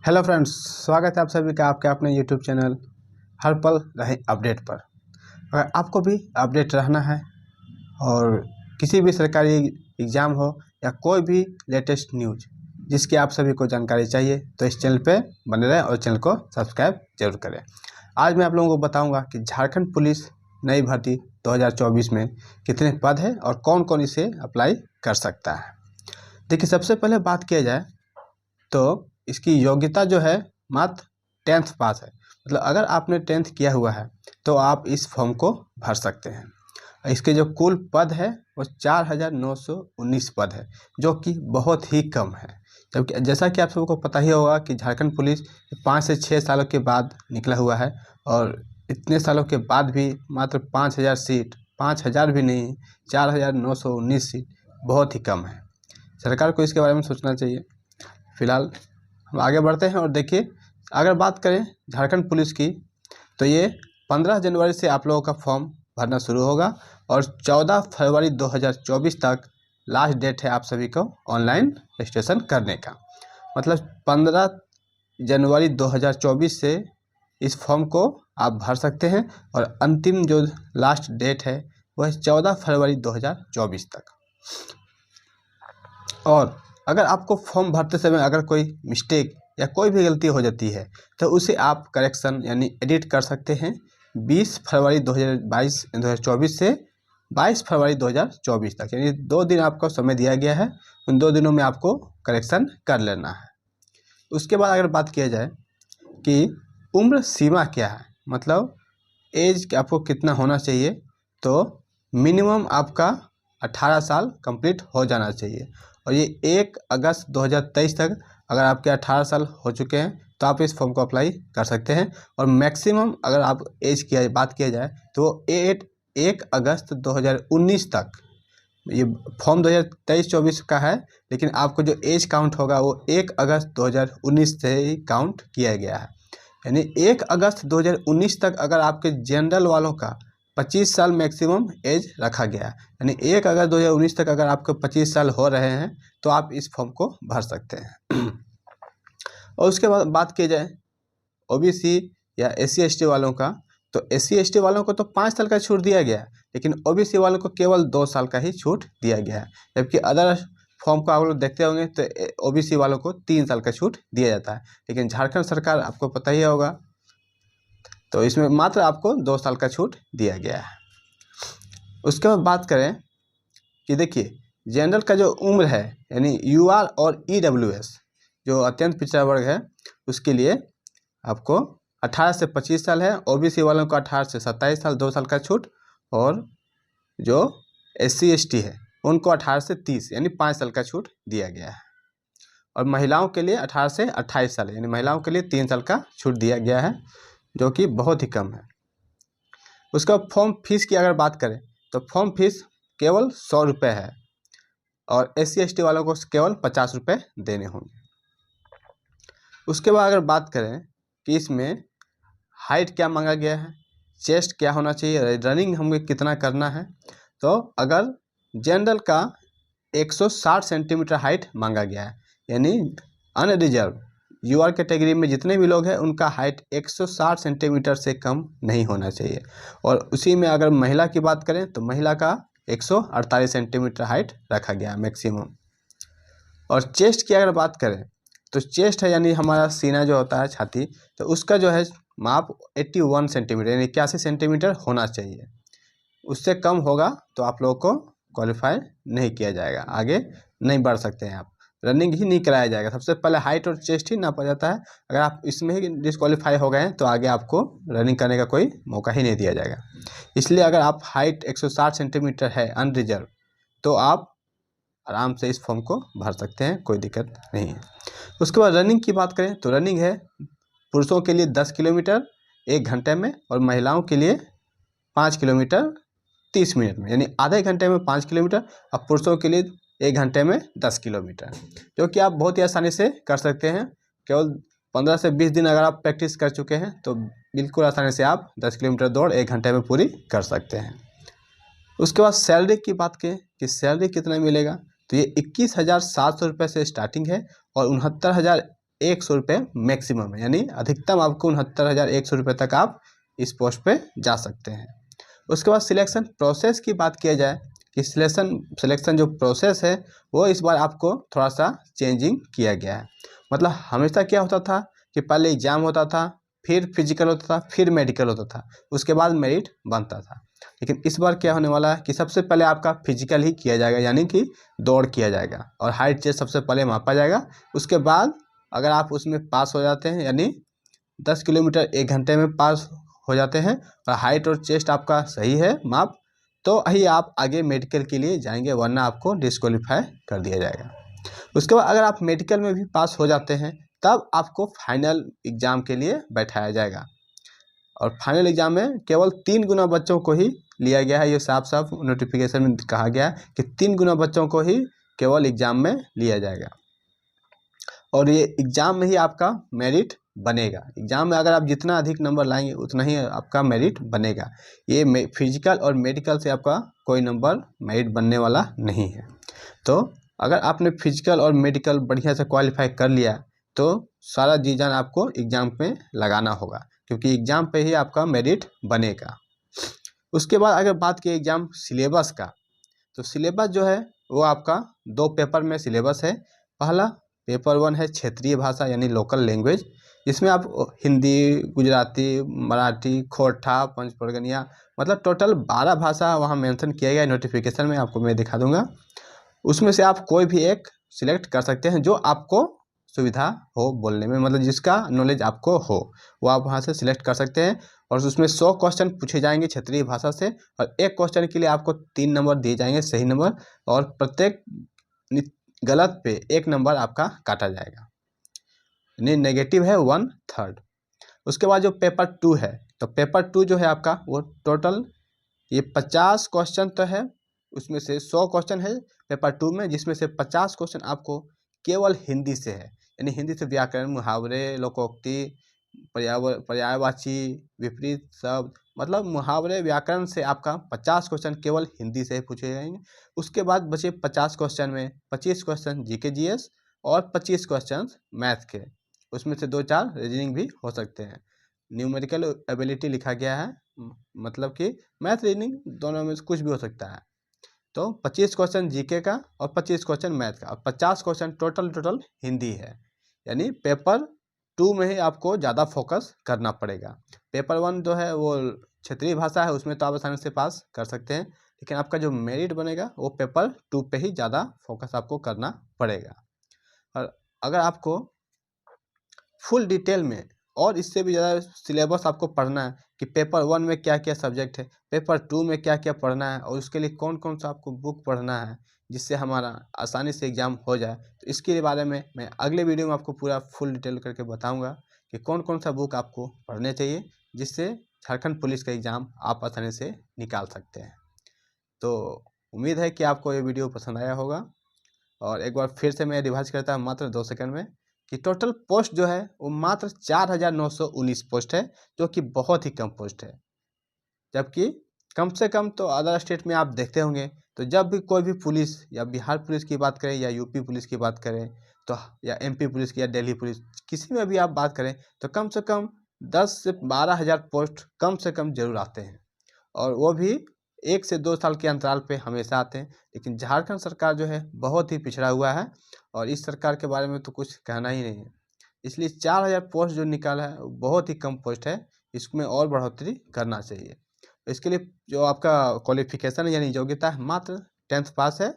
Hello friends, स्वागत है आप सभी का आपके अपने यूट्यूब चैनल हर पल रहे अपडेट पर। अगर आपको भी अपडेट रहना है और किसी भी सरकारी एग्ज़ाम हो या कोई भी लेटेस्ट न्यूज जिसकी आप सभी को जानकारी चाहिए तो इस चैनल पे बने रहें और चैनल को सब्सक्राइब जरूर करें। आज मैं आप लोगों को बताऊंगा कि झारखंड पुलिस नई भर्ती 2024 में कितने पद है और कौन कौन इसे अप्लाई कर सकता है। देखिए, सबसे पहले बात किया जाए तो इसकी योग्यता जो है मात्र 10th पास है। मतलब अगर आपने 10th किया हुआ है तो आप इस फॉर्म को भर सकते हैं। इसके जो कुल पद है वो 4919 पद है, जो कि बहुत ही कम है। जबकि जैसा कि आप सबको पता ही होगा कि झारखंड पुलिस 5 से 6 सालों के बाद निकला हुआ है और इतने सालों के बाद भी मात्र 5000 सीट, 5000 भी नहीं, 4919 सीट बहुत ही कम है। सरकार को इसके बारे में सोचना चाहिए। फिलहाल हम आगे बढ़ते हैं और देखिए, अगर बात करें झारखंड पुलिस की तो ये 15 जनवरी से आप लोगों का फॉर्म भरना शुरू होगा और 14 फरवरी 2024 तक लास्ट डेट है आप सभी को ऑनलाइन रजिस्ट्रेशन करने का। मतलब 15 जनवरी 2024 से इस फॉर्म को आप भर सकते हैं और अंतिम जो लास्ट डेट है वह 14 फरवरी 2024 तक। और अगर आपको फॉर्म भरते समय अगर कोई मिस्टेक या कोई भी गलती हो जाती है तो उसे आप करेक्शन यानी एडिट कर सकते हैं 20 फरवरी 2024 से 22 फरवरी 2024 तक, यानी 2 दिन आपको समय दिया गया है। उन 2 दिनों में आपको करेक्शन कर लेना है। उसके बाद अगर बात किया जाए कि उम्र सीमा क्या है, मतलब एज आपको कितना होना चाहिए, तो मिनिमम आपका 18 साल कंप्लीट हो जाना चाहिए। और ये 1 अगस्त 2023 तक अगर आपके 18 साल हो चुके हैं तो आप इस फॉर्म को अप्लाई कर सकते हैं। और मैक्सिमम अगर आप एज की बात किया जाए तो 1 अगस्त 2019 तक, ये फॉर्म 2023-24 का है, लेकिन आपको जो एज काउंट होगा वो 1 अगस्त 2019 से ही काउंट किया गया है। यानी 1 अगस्त 2019 तक अगर आपके जनरल वालों का 25 साल मैक्सिमम एज रखा गया है, यानी 1 अगस्त 2019 तक अगर आपको 25 साल हो रहे हैं तो आप इस फॉर्म को भर सकते हैं। और उसके बाद बात की जाए ओबीसी या SC/ST वालों का, तो SC/ST वालों को तो 5 साल का छूट दिया गया है, लेकिन ओबीसी वालों को केवल 2 साल का ही छूट दिया गया है। जबकि अदर फॉर्म को आप लोग देखते होंगे तो ओबीसी वालों को 3 साल का छूट दिया जाता है, लेकिन झारखंड सरकार आपको पता ही होगा तो इसमें मात्र आपको 2 साल का छूट दिया गया है। उसके बाद बात करें कि देखिए, जनरल का जो उम्र है यानी UR और EWS जो अत्यंत पिछड़ा वर्ग है उसके लिए आपको 18 से 25 साल है। ओबीसी वालों को 18 से 27 साल 2 साल का छूट, और जो SC/ST है उनको 18 से 30 यानी 5 साल का छूट दिया गया है। और महिलाओं के लिए 18 से 28 साल यानी महिलाओं के लिए 3 साल का छूट दिया गया है, जो कि बहुत ही कम है। उसका फॉर्म फीस की अगर बात करें तो फॉर्म फीस केवल 100 रुपये है और SC/ST वालों को केवल 50 रुपये देने होंगे। उसके बाद अगर बात करें कि इसमें हाइट क्या मांगा गया है, चेस्ट क्या होना चाहिए, रनिंग हमें कितना करना है, तो अगर जनरल का 160 सेंटीमीटर हाइट मांगा गया है, यानी अनरिजर्व UR कैटेगरी में जितने भी लोग हैं उनका हाइट 160 सेंटीमीटर से कम नहीं होना चाहिए। और उसी में अगर महिला की बात करें तो महिला का 148 सेंटीमीटर हाइट रखा गया है मैक्सिमम। और चेस्ट की अगर बात करें तो चेस्ट है यानी हमारा सीना जो होता है, छाती, तो उसका जो है माप 81 सेंटीमीटर यानी 81 सेंटीमीटर होना चाहिए। उससे कम होगा तो आप लोगों को क्वालिफाई नहीं किया जाएगा, आगे नहीं बढ़ सकते हैं आप, रनिंग ही नहीं कराया जाएगा। सबसे पहले हाइट और चेस्ट ही नापा जाता है। अगर आप इसमें ही डिस्क्वालीफाई हो गए हैं तो आगे आपको रनिंग करने का कोई मौका ही नहीं दिया जाएगा। इसलिए अगर आप हाइट 160 सेंटीमीटर है अनरिजर्व तो आप आराम से इस फॉर्म को भर सकते हैं, कोई दिक्कत नहीं है। उसके बाद रनिंग की बात करें तो रनिंग है पुरुषों के लिए 10 किलोमीटर 1 घंटे में और महिलाओं के लिए 5 किलोमीटर 30 मिनट में, यानी आधे घंटे में 5 किलोमीटर और पुरुषों के लिए 1 घंटे में 10 किलोमीटर, जो कि आप बहुत ही आसानी से कर सकते हैं। केवल 15 से 20 दिन अगर आप प्रैक्टिस कर चुके हैं तो बिल्कुल आसानी से आप 10 किलोमीटर दौड़ 1 घंटे में पूरी कर सकते हैं। उसके बाद सैलरी की बात करें कि सैलरी कितना मिलेगा, तो ये 21,700 रुपये से स्टार्टिंग है और 69,000 ₹69,100 मैक्सिमम है, यानी अधिकतम आपको 69,100 रुपये तक आप इस पोस्ट पे जा सकते हैं। उसके बाद सिलेक्शन प्रोसेस की बात किया जाए कि सिलेक्शन जो प्रोसेस है वो इस बार आपको थोड़ा सा चेंजिंग किया गया है। मतलब हमेशा क्या होता था कि पहले एग्ज़ाम होता था, फिर फिजिकल होता था, फिर मेडिकल होता था, उसके बाद मेरिट बनता था। लेकिन इस बार क्या होने वाला है कि सबसे पहले आपका फिजिकल ही किया जाएगा, यानी कि दौड़ किया जाएगा और हाइट चेस्ट सबसे पहले मापा जाएगा। उसके बाद अगर आप उसमें पास हो जाते हैं, यानी 10 किलोमीटर 1 घंटे में पास हो जाते हैं और हाइट और चेस्ट आपका सही है माप, तो ही आप आगे मेडिकल के लिए जाएंगे, वरना आपको डिस्क्वालीफाई कर दिया जाएगा। उसके बाद अगर आप मेडिकल में भी पास हो जाते हैं तब आपको फाइनल एग्ज़ाम के लिए बैठाया जाएगा और फाइनल एग्ज़ाम में केवल 3 गुना बच्चों को ही लिया गया है। ये साफ साफ नोटिफिकेशन में कहा गया है कि 3 गुना बच्चों को ही केवल एग्ज़ाम में लिया जाएगा और ये एग्ज़ाम में ही आपका मेरिट बनेगा। एग्ज़ाम में अगर आप जितना अधिक नंबर लाएंगे उतना ही आपका मेरिट बनेगा। ये फिजिकल और मेडिकल से आपका कोई नंबर मेरिट बनने वाला नहीं है। तो अगर आपने फिजिकल और मेडिकल बढ़िया से क्वालिफाई कर लिया तो सारा जी जान आपको एग्ज़ाम में लगाना होगा, क्योंकि एग्ज़ाम पे ही आपका मेरिट बनेगा। उसके बाद अगर बात की एग्ज़ाम सिलेबस का, तो सिलेबस जो है वो आपका 2 पेपर में सिलेबस है। पहला पेपर 1 है क्षेत्रीय भाषा यानी लोकल लैंग्वेज, इसमें आप हिंदी, गुजराती, मराठी, खोरठा, पंच परगनिया, मतलब टोटल 12 भाषा वहाँ मेंशन किया गया है। नोटिफिकेशन में आपको मैं दिखा दूंगा, उसमें से आप कोई भी एक सिलेक्ट कर सकते हैं जो आपको सुविधा हो बोलने में, मतलब जिसका नॉलेज आपको हो वो आप वहाँ से सिलेक्ट कर सकते हैं। और उसमें 100 क्वेश्चन पूछे जाएंगे क्षेत्रीय भाषा से और एक क्वेश्चन के लिए आपको 3 नंबर दिए जाएंगे सही नंबर, और प्रत्येक गलत पे 1 नंबर आपका काटा जाएगा, यानी नेगेटिव है 1/3। उसके बाद जो पेपर 2 है, तो पेपर 2 जो है आपका वो टोटल ये 50 क्वेश्चन तो है, उसमें से 100 क्वेश्चन है पेपर 2 में, जिसमें से 50 क्वेश्चन आपको केवल हिंदी से है, यानी हिंदी से व्याकरण, मुहावरे, लोकोक्ति, पर्यायवाची, विपरीत शब्द, मतलब मुहावरे, व्याकरण से आपका 50 क्वेश्चन केवल हिंदी से ही पूछे जाएंगे। उसके बाद बचे 50 क्वेश्चन में 25 क्वेश्चन जीके जीएस और 25 क्वेश्चन मैथ के, उसमें से 2-4 रीजनिंग भी हो सकते हैं। न्यूमेरिकल एबिलिटी लिखा गया है, मतलब कि मैथ रीजनिंग दोनों में से कुछ भी हो सकता है। तो 25 क्वेश्चन जीके का और 25 क्वेश्चन मैथ का और 50 क्वेश्चन टोटल हिंदी है, यानी पेपर 2 में ही आपको ज़्यादा फोकस करना पड़ेगा। पेपर 1 जो है वो क्षेत्रीय भाषा है, उसमें तो आप आसानी से पास कर सकते हैं, लेकिन आपका जो मेरिट बनेगा वो पेपर 2 पे ही ज़्यादा फोकस आपको करना पड़ेगा। और अगर आपको फुल डिटेल में और इससे भी ज़्यादा सिलेबस आपको पढ़ना है कि पेपर 1 में क्या क्या सब्जेक्ट है, पेपर 2 में क्या क्या पढ़ना है और उसके लिए कौन कौन सा आपको बुक पढ़ना है जिससे हमारा आसानी से एग्ज़ाम हो जाए, तो इसके बारे में मैं अगले वीडियो में आपको पूरा फुल डिटेल करके बताऊंगा कि कौन कौन सा बुक आपको पढ़ने चाहिए जिससे झारखंड पुलिस का एग्ज़ाम आप आसानी से निकाल सकते हैं। तो उम्मीद है कि आपको ये वीडियो पसंद आया होगा, और एक बार फिर से मैं रिवाइज करता हूँ मात्र 2 सेकंड में कि टोटल पोस्ट जो है वो मात्र 4,919 पोस्ट है, जो कि बहुत ही कम पोस्ट है। जबकि कम से कम तो अदर स्टेट में आप देखते होंगे, तो जब भी कोई भी पुलिस या बिहार पुलिस की बात करें या यूपी पुलिस की बात करें, तो या एमपी पुलिस की या दिल्ली पुलिस, किसी में भी आप बात करें तो कम से कम 10 से 12,000 पोस्ट कम से कम जरूर आते हैं, और वो भी 1 से 2 साल के अंतराल पे हमेशा आते हैं। लेकिन झारखंड सरकार जो है बहुत ही पिछड़ा हुआ है और इस सरकार के बारे में तो कुछ कहना ही नहीं है। इसलिए 4,000 पोस्ट जो निकाला है वो बहुत ही कम पोस्ट है, इसमें और बढ़ोतरी करना चाहिए। इसके लिए जो आपका क्वालिफिकेशन यानी योग्यता है मात्र 10th पास है,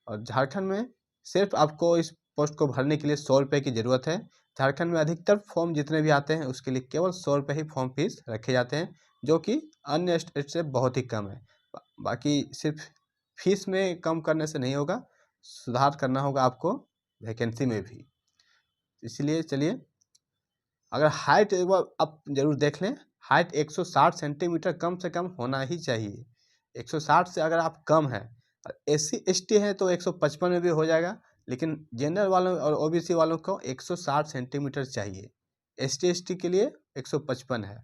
और झारखंड में सिर्फ आपको इस पोस्ट को भरने के लिए 100 रुपये की ज़रूरत है। झारखंड में अधिकतर फॉर्म जितने भी आते हैं उसके लिए केवल 100 रुपये ही फॉर्म फीस रखे जाते हैं, जो कि अन्य स्टेट से बहुत ही कम है। बाकी सिर्फ फीस में कम करने से नहीं होगा, सुधार करना होगा आपको वैकेंसी में भी। इसलिए चलिए, अगर हाइट एक बार आप जरूर देख लें, हाइट 160 सेंटीमीटर कम से कम होना ही चाहिए। 160 से अगर आप कम हैं, SC ST हैं तो 155 में भी हो जाएगा, लेकिन जनरल वालों और OBC वालों को 160 सेंटीमीटर चाहिए। ST ST के लिए 155 है,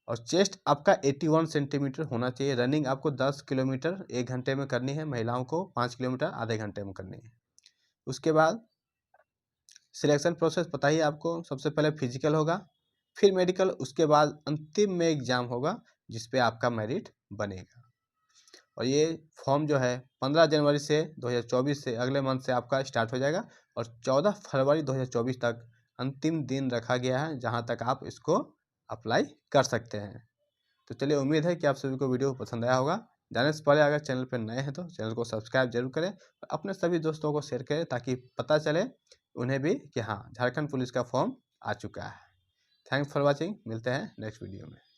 और चेस्ट आपका 81 सेंटीमीटर होना चाहिए। रनिंग आपको 10 किलोमीटर 1 घंटे में करनी है, महिलाओं को 5 किलोमीटर आधे घंटे में करनी है। उसके बाद सिलेक्शन प्रोसेस पता ही है आपको, सबसे पहले फिजिकल होगा, फिर मेडिकल, उसके बाद अंतिम में एग्ज़ाम होगा जिस पे आपका मेरिट बनेगा। और ये फॉर्म जो है 15 जनवरी से 2024 से अगले मंथ से आपका स्टार्ट हो जाएगा और 14 फरवरी 2024 तक अंतिम दिन रखा गया है जहां तक आप इसको अप्लाई कर सकते हैं। तो चलिए, उम्मीद है कि आप सभी को वीडियो पसंद आया होगा। जाने से पहले अगर चैनल पर नए हैं तो चैनल को सब्सक्राइब जरूर करें और अपने सभी दोस्तों को शेयर करें ताकि पता चले उन्हें भी कि हाँ, झारखंड पुलिस का फॉर्म आ चुका है। थैंक्स फॉर वॉचिंग, मिलते हैं नेक्स्ट वीडियो में।